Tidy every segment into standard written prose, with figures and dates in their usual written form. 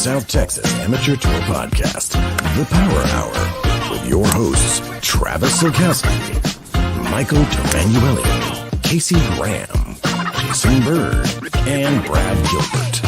South Texas Amateur Tour Podcast, The Power Hour, with your hosts, Travis Sokowski, Michael Emanuele, Casey Graham, Jason Bird, and Brad Gilbert.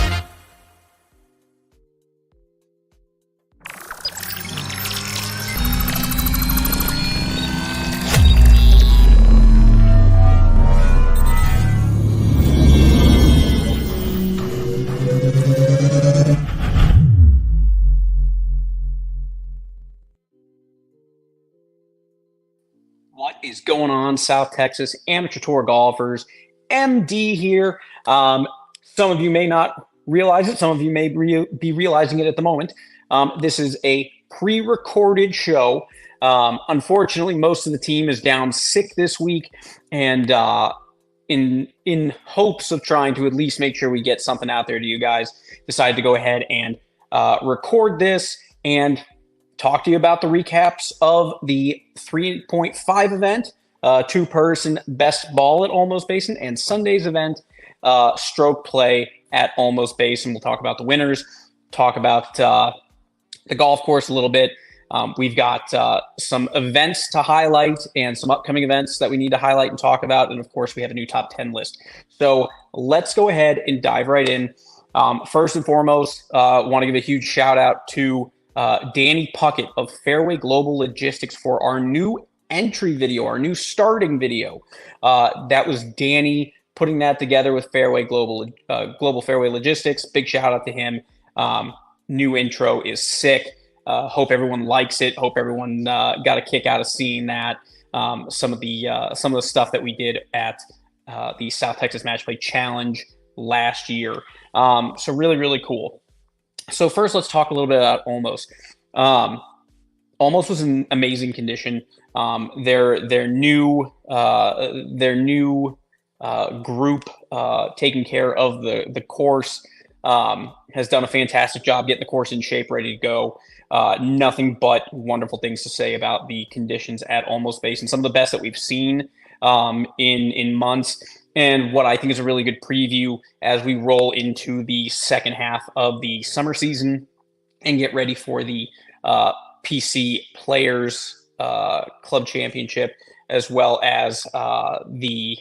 What is going on, South Texas Amateur Tour golfers? MD here. Some of you may not realize it. Some of you may be realizing it at the moment. This is a pre-recorded show. Unfortunately, most of the team is down sick this week, and in hopes of trying to at least make sure we get something out there to you guys, decided to go ahead and record this and talk to you about the recaps of the 3.5 event, two-person best ball at OLMOS Basin, and Sunday's event, stroke play at OLMOS Basin. We'll talk about the winners, talk about the golf course a little bit. We've got some events to highlight and some upcoming events that we need to highlight and talk about. And, of course, we have a new top 10 list. So let's go ahead and dive right in. First and foremost, want to give a huge shout-out to Danny Puckett of Fairway Global Logistics for our new entry video, our new starting video. That was Danny putting that together with Fairway Global Fairway Logistics. Big shout out to him. New intro is sick. Hope everyone likes it. Hope everyone got a kick out of seeing that. Some of the stuff that we did at the South Texas Match Play Challenge last year. So really, really cool. So first, let's talk a little bit about OLMOS. OLMOS was in amazing condition. Their new group taking care of the course has done a fantastic job getting the course in shape, ready to go. Nothing but wonderful things to say about the conditions at OLMOS Basin. Some of the best that we've seen in months. And what I think is a really good preview as we roll into the second half of the summer season and get ready for the PC Players Club Championship, as well as the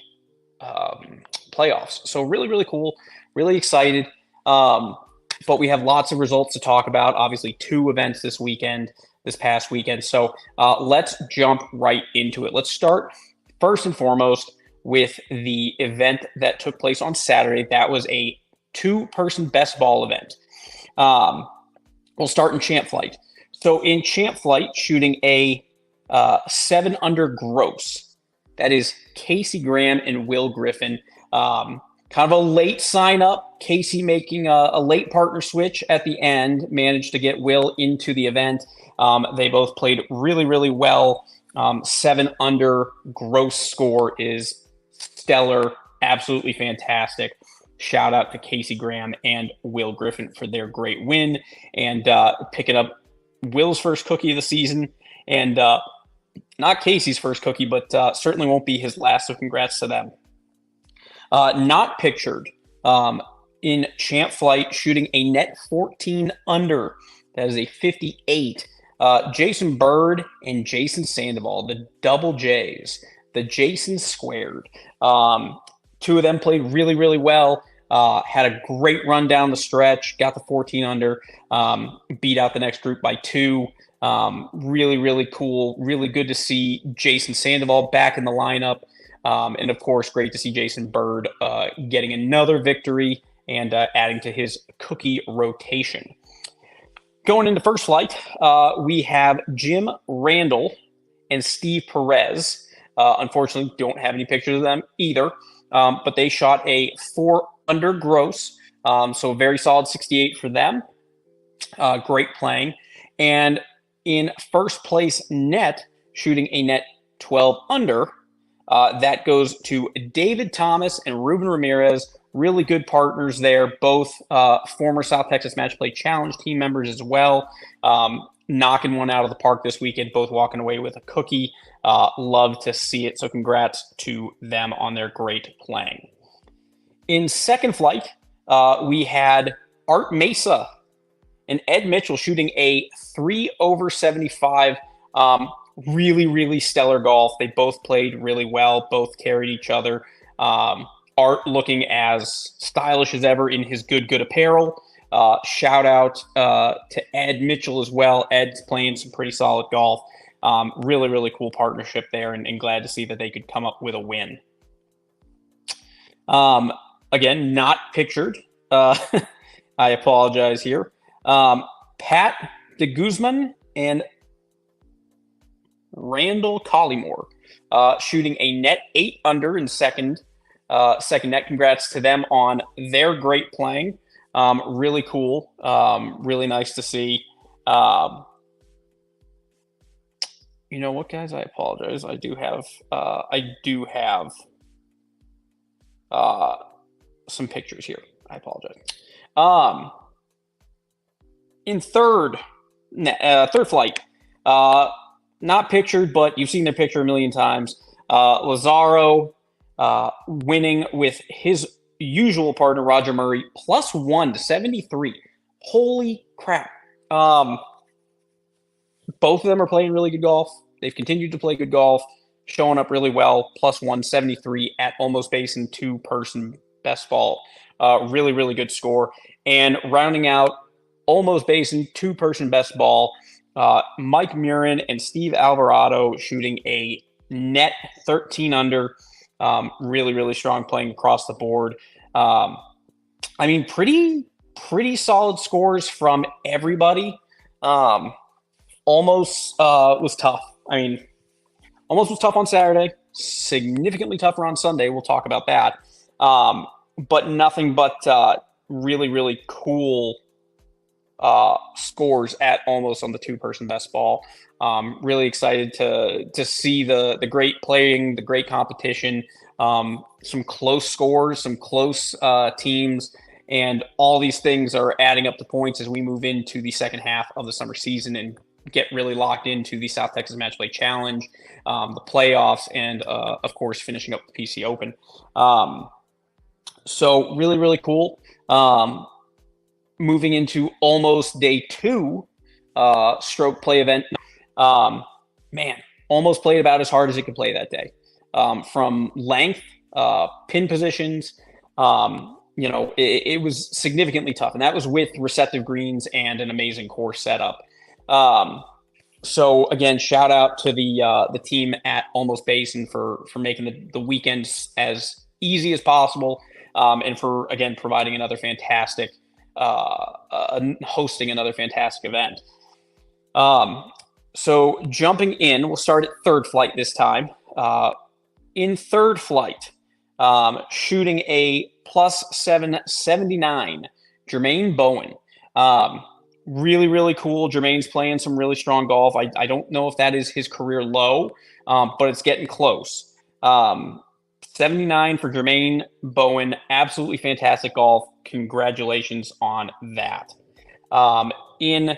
playoffs. So really, really cool, really excited. But we have lots of results to talk about. Obviously, two events this past weekend. So let's jump right into it. Let's start first and foremost with the event that took place on Saturday. That was a two-person best ball event. We'll start in Champ Flight. So in Champ Flight, shooting a 7 under gross. That is Casey Graham and Will Griffin. Kind of a late sign up. Casey making a late partner switch at the end, managed to get Will into the event. They both played really, really well. 7 under gross score is stellar, absolutely fantastic. Shout out to Casey Graham and Will Griffin for their great win and picking up Will's first cookie of the season, and not Casey's first cookie, but certainly won't be his last, so congrats to them. Not pictured in Champ Flight, shooting a net 14 under. That is a 58. Jason Bird and Jason Sandoval, the double J's, the Jason squared. Two of them played really, really well. Had a great run down the stretch, got the 14 under, beat out the next group by 2. Really, really cool. Really good to see Jason Sandoval back in the lineup. And of course, great to see Jason Bird getting another victory and adding to his cookie rotation. Going into First Flight, we have Jim Randall and Steve Perez. Unfortunately, don't have any pictures of them either, but they shot a 4 under gross, so a very solid 68 for them. Great playing. And in first place net, shooting a net 12 under, that goes to David Thomas and Ruben Ramirez. Really good partners there, both former South Texas Match Play Challenge team members as well. Knocking one out of the park this weekend, both walking away with a cookie. Love to see it. So congrats to them on their great playing. In Second Flight, we had Art Mesa and Ed Mitchell shooting a 3 over 75. Really, really stellar golf. They both played really well, both carried each other. Art looking as stylish as ever in his good apparel. Shout out to Ed Mitchell as well. Ed's playing some pretty solid golf. Really, really cool partnership there, and glad to see that they could come up with a win. Again, not pictured. I apologize here. Pat de Guzman and Randall Collymore shooting a net 8 under in second net. Congrats to them on their great playing. Really cool. Really nice to see. You know what, guys? I apologize. I do have some pictures here. I apologize. In third flight, not pictured, but you've seen their picture a million times. Lazaro winning with his usual partner, Roger Murray, +1 to 73. Holy crap. Both of them are playing really good golf. They've continued to play good golf, showing up really well. +173 at Almost Basin, 2-person best ball. Really, really good score. And rounding out Almost Basin, 2-person best ball, Mike Murin and Steve Alvarado shooting a net 13 under. Really, really strong playing across the board. I mean, pretty solid scores from everybody. Almost was tough. I mean, almost was tough on Saturday. Significantly tougher on Sunday. We'll talk about that. But nothing but really, really cool scores at Almost on the 2-person best ball. Really excited to see the great playing, the great competition, some close scores, some close teams, and all these things are adding up to points as we move into the second half of the summer season and get really locked into the South Texas Match Play Challenge, the playoffs, and of course finishing up the PC Open. So really, really cool. Moving into Almost day 2 stroke play event. Man, Almost played about as hard as it could play that day. From length, pin positions, it was significantly tough, and that was with receptive greens and an amazing course setup. So again, shout out to the team at Almost Basin for making the weekends as easy as possible, and for again providing another fantastic hosting another fantastic event. So jumping in, we'll start at third flight this time. In third flight, shooting a +779, Jermaine Bowen. Really, really cool. Jermaine's playing some really strong golf. I don't know if that is his career low, but it's getting close. 79 for Jermaine Bowen. Absolutely fantastic golf. Congratulations on that. In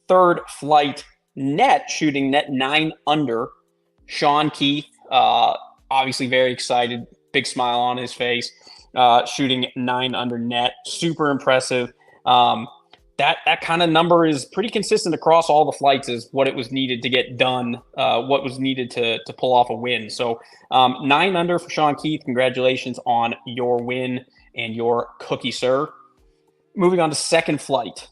third flight net, shooting net 9 under, Sean Keith, obviously very excited, big smile on his face, shooting 9 under net. Super impressive. That kind of number is pretty consistent across all the flights, is what it was needed to get done, what was needed to pull off a win. So 9 under for Sean Keith. Congratulations on your win and your cookie, sir. Moving on to second flight,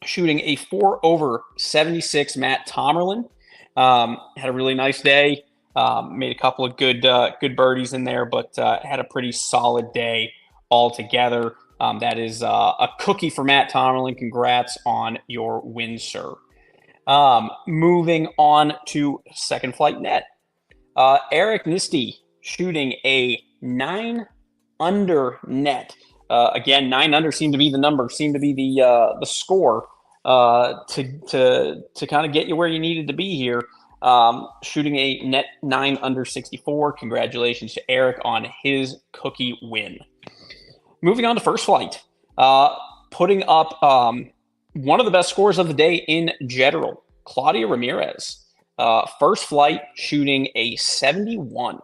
shooting a 4 over 76, Matt Tomerlin. Had a really nice day. Made a couple of good birdies in there, but had a pretty solid day altogether. That is a cookie for Matt Tomerlin. Congrats on your win, sir. Moving on to second flight net. Eric Nisty shooting a 9 under net. Again, 9 under seemed to be the number, seemed to be the score to kind of get you where you needed to be here. Shooting a net 9 under 64. Congratulations to Eric on his cookie win. Moving on to first flight, putting up one of the best scores of the day in general, Claudia Ramirez. First flight shooting a 71.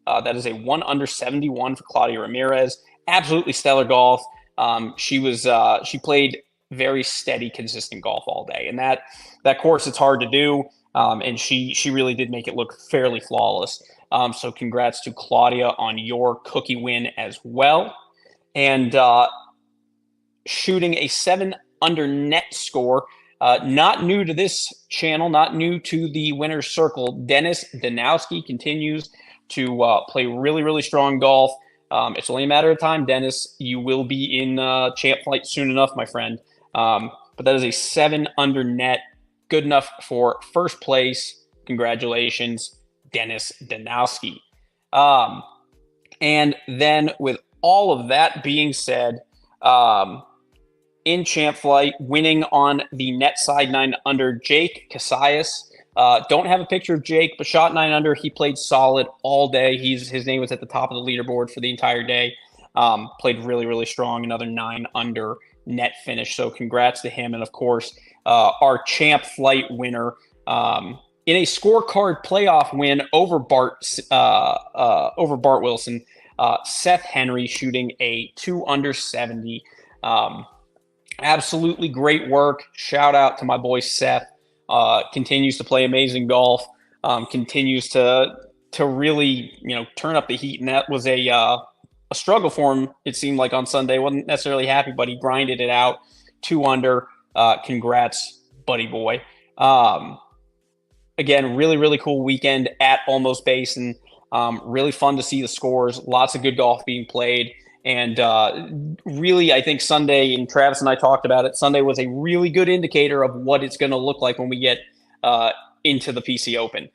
That is a 1 under 71 for Claudia Ramirez. Absolutely stellar golf. She played very steady, consistent golf all day. And that course, it's hard to do. And she really did make it look fairly flawless. So congrats to Claudia on your cookie win as well. And shooting a 7 under net score, not new to this channel, not new to the winner's circle. Dennis Danowski continues to play really, really strong golf. It's only a matter of time, Dennis. You will be in champ flight soon enough, my friend. But that is a 7 under net. Good enough for first place. Congratulations, Dennis Danowski. And then with all of that being said, in champ flight, winning on the net side 9 under, Jake Casillas. Don't have a picture of Jake, but shot 9 under. He played solid all day. His name was at the top of the leaderboard for the entire day. Played really, really strong. Another 9 under net finish. So congrats to him. And of course, our champ flight winner in a scorecard playoff win over Bart Wilson, Seth Henry shooting a 2 under 70. Absolutely great work. Shout out to my boy Seth. Continues to play amazing golf. Continues to really turn up the heat, and that was a struggle for him. It seemed like on Sunday, wasn't necessarily happy, but he grinded it out. 2 under. Congrats, buddy boy. Again, really, really cool weekend at OLMOS Basin. Really fun to see the scores. Lots of good golf being played. And really, I think Sunday, and Travis and I talked about it, Sunday was a really good indicator of what it's going to look like when we get into the PC Open.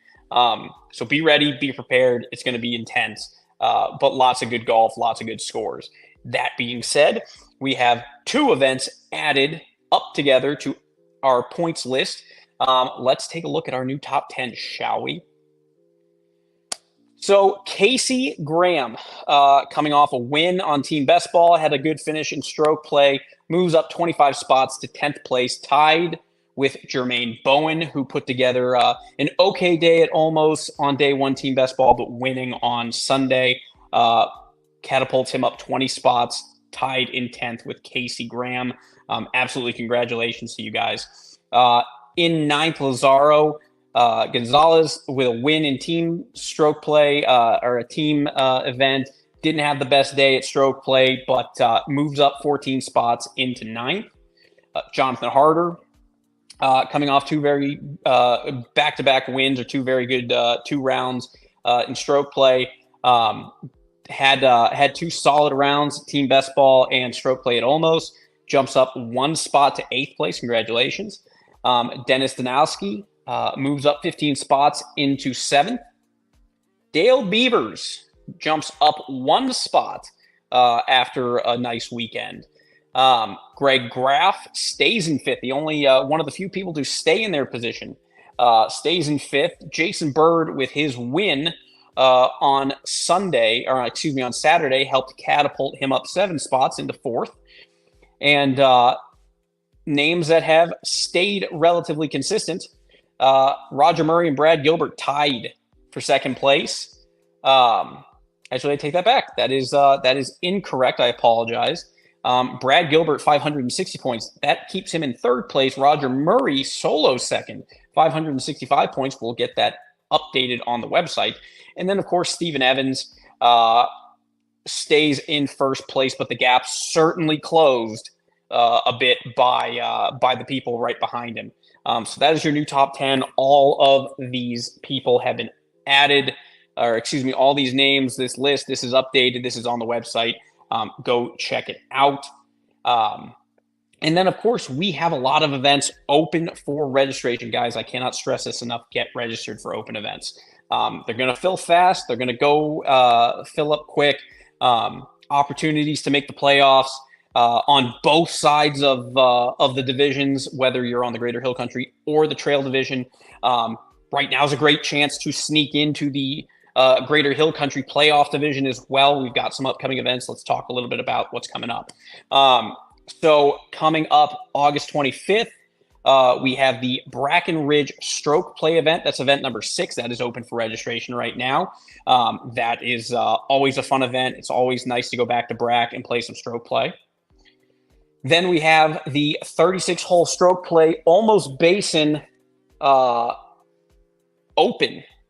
So be ready, be prepared. It's going to be intense, but lots of good golf, lots of good scores. That being said, we have 2 events added up together to our points list. Let's take a look at our new top 10, shall we? So Casey Graham, coming off a win on Team Best Ball, had a good finish in stroke play, moves up 25 spots to 10th place, tied with Jermaine Bowen, who put together an okay day at OLMOS on day 1 Team Best Ball, but winning on Sunday catapults him up 20 spots, tied in 10th with Casey Graham. Absolutely congratulations to you guys. In 9th, Lazaro Gonzalez with a win in team stroke play or a team event. Didn't have the best day at stroke play, but moves up 14 spots into 9th. Jonathan Harder, coming off 2 very back-to-back wins, or 2 very good 2 rounds in stroke play. Had 2 solid rounds, Team Best Ball and stroke play at OLMOS. Jumps up 1 spot to 8th place. Congratulations. Dennis Danowski moves up 15 spots into 7th. Dale Beavers jumps up 1 spot after a nice weekend. Greg Graff stays in 5th. The only one of the few people to stay in their position. Stays in 5th. Jason Bird, with his win on Saturday, helped catapult him up 7 spots into 4th. And names that have stayed relatively consistent. Roger Murray and Brad Gilbert tied for 2nd place. Actually, I take that back. That is incorrect. I apologize. Brad Gilbert, 560 points. That keeps him in 3rd place. Roger Murray, solo 2nd, 565 points. We'll get that updated on the website. And then, of course, Stephen Evans stays in 1st place, but the gap certainly closed a bit by the people right behind him. So that is your new top 10. All of these people have been added, all these names, this list, this is updated. This is on the website. Go check it out. And then, of course, we have a lot of events open for registration, guys. I cannot stress this enough. Get registered for open events. They're going to fill fast. They're going to go fill up quick. Opportunities to make the playoffs on both sides of the divisions, whether you're on the Greater Hill Country or the Trail Division. Right now is a great chance to sneak into the Greater Hill Country playoff division as well. We've got some upcoming events. Let's talk a little bit about what's coming up. So coming up August 25th, we have the Brackenridge Stroke Play event. That's event number 6. That is open for registration right now. That is always a fun event. It's always nice to go back to Brack and play some stroke play. Then we have the 36-hole stroke play Almost Basin Open.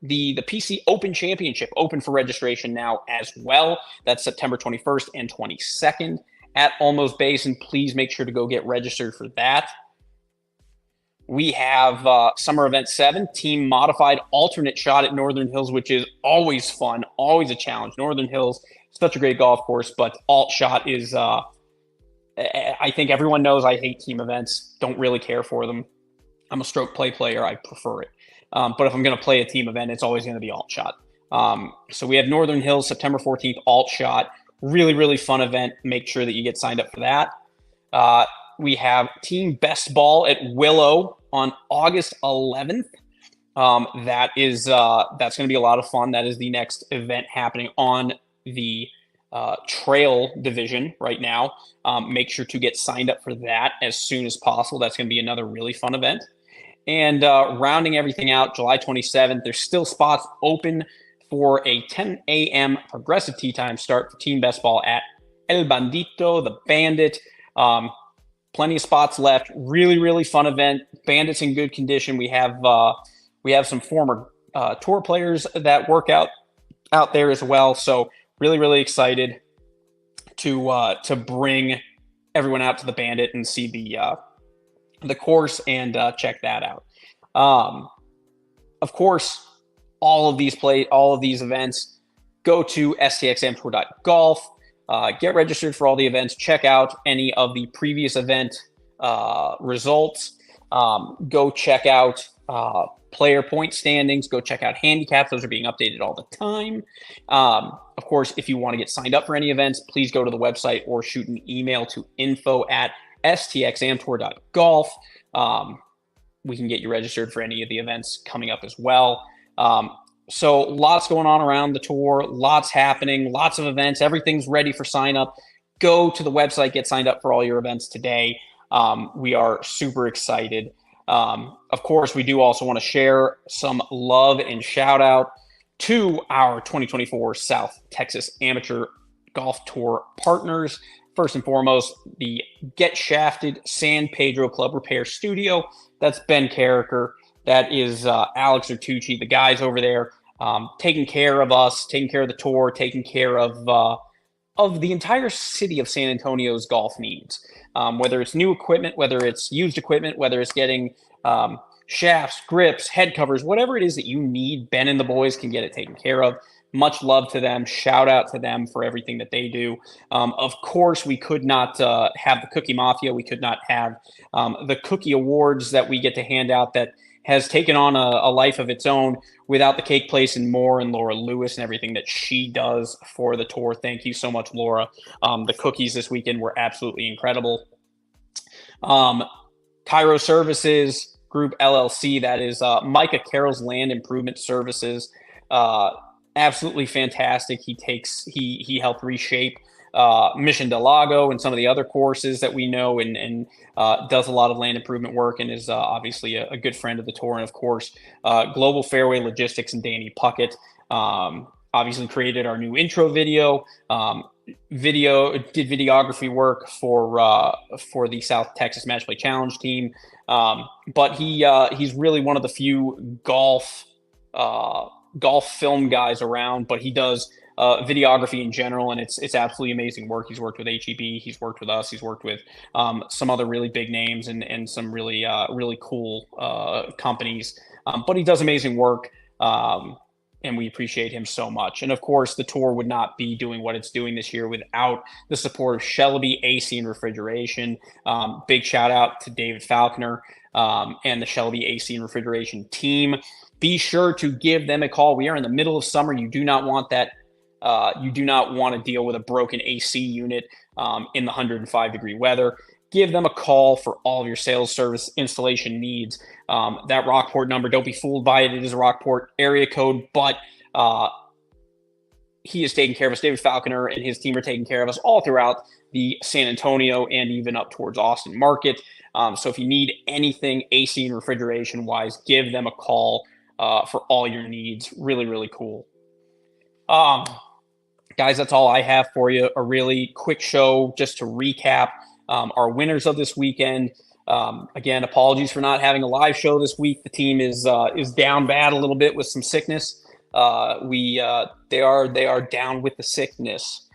The PC Open Championship open for registration now as well. That's September 21st and 22nd at Almost Basin. Please make sure to go get registered for that. We have Summer Event 7, Team Modified Alternate Shot at Northern Hills, which is always fun, always a challenge. Northern Hills, such a great golf course, but alt shot is, I think everyone knows I hate team events, don't really care for them. I'm a stroke play player, I prefer it. But if I'm going to play a team event, it's always going to be alt shot. So we have Northern Hills, September 14th, alt shot. Really, really fun event. Make sure that you get signed up for that. We have Team Best Ball at Willow on August 11th. That's going to be a lot of fun. That is the next event happening on the trail division right now. Make sure to get signed up for that as soon as possible. That's going to be another really fun event. And rounding everything out, July 27th, there's still spots open for a 10 a.m. progressive tee time start for Team Best Ball at El Bandito, the Bandit. Plenty of spots left. Really, really fun event. Bandit's in good condition. We have some former tour players that work out there as well. So really, really excited to bring everyone out to the Bandit and see the course and check that out. Of course, all of these events, go to stxamtour.golf. Get registered for all the events. Check out any of the previous event results. Go check out player point standings. Go check out handicaps. Those are being updated all the time. Of course, if you want to get signed up for any events, please go to the website or shoot an email to info@stxamtour.golf. We can get you registered for any of the events coming up as well. So lots going on around the tour, lots happening, lots of events. Everything's ready for sign up. Go to the website, get signed up for all your events today. We are super excited. Of course, we do also want to share some love and shout out to our 2024 South Texas Amateur Golf Tour partners. First and foremost, the Get Shafted San Pedro Club Repair Studio. That's Ben Carricker. That is Alex Artucci, the guys over there, taking care of us, taking care of the tour, taking care of the entire city of San Antonio's golf needs. Whether it's new equipment, whether it's used equipment, whether it's getting shafts, grips, head covers, whatever it is that you need, Ben and the boys can get it taken care of. Much love to them. Shout out to them for everything that they do. Of course, we could not have the Cookie Mafia. We could not have the Cookie Awards that we get to hand out that has taken on a life of its own without the Cake Place and more, and Laura Lewis and everything that she does for the tour. Thank you so much, Laura. The cookies this weekend were absolutely incredible. Cairo Services Group LLC, that is Micah Carroll's Land Improvement Services. Absolutely fantastic. He helped reshape Mission del Lago and some of the other courses that we know, and does a lot of land improvement work, and is obviously a good friend of the tour. And of course, Global Fairway Logistics and Danny Puckett obviously created our new intro video. Did videography work for the South Texas Match Play Challenge team. But he's really one of the few golf film guys around, but he does videography in general, and it's absolutely amazing work. He's worked with HEB, he's worked with us, he's worked with some other really big names and some really cool companies. But he does amazing work, and we appreciate him so much. And of course, the tour would not be doing what it's doing this year without the support of Shelby AC and Refrigeration. Big shout out to David Falconer and the Shelby AC and Refrigeration team. Be sure to give them a call. We are in the middle of summer. You do not want that. You do not want to deal with a broken AC unit in the 105-degree weather. Give them a call for all of your sales service installation needs. That Rockport number, don't be fooled by it. It is a Rockport area code, but he is taking care of us. David Falconer and his team are taking care of us all throughout the San Antonio and even up towards Austin market. So if you need anything AC and refrigeration wise, give them a call for all your needs. Really, really cool. Guys, that's all I have for you. A really quick show just to recap our winners of this weekend. Again, apologies for not having a live show this week. The team is down bad a little bit with some sickness. They are down with the sickness.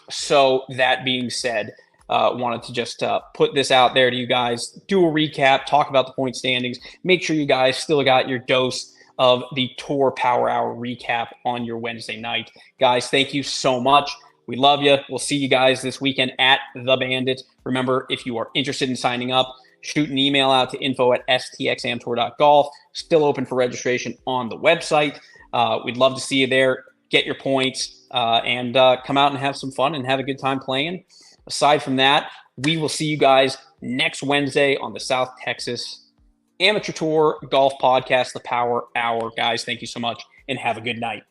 So that being said, wanted to just put this out there to you guys, do a recap, talk about the point standings, make sure you guys still got your dose of the Tour Power Hour recap on your Wednesday night. Guys, thank you so much. We love you. We'll see you guys this weekend at The Bandit. Remember, if you are interested in signing up, shoot an email out to info@stxamtour.golf. Still open for registration on the website. We'd love to see you there. Get your points and come out and have some fun and have a good time playing. Aside from that, we will see you guys next Wednesday on the South Texas Amateur Tour Golf Podcast, the Power Hour. Guys, thank you so much and have a good night.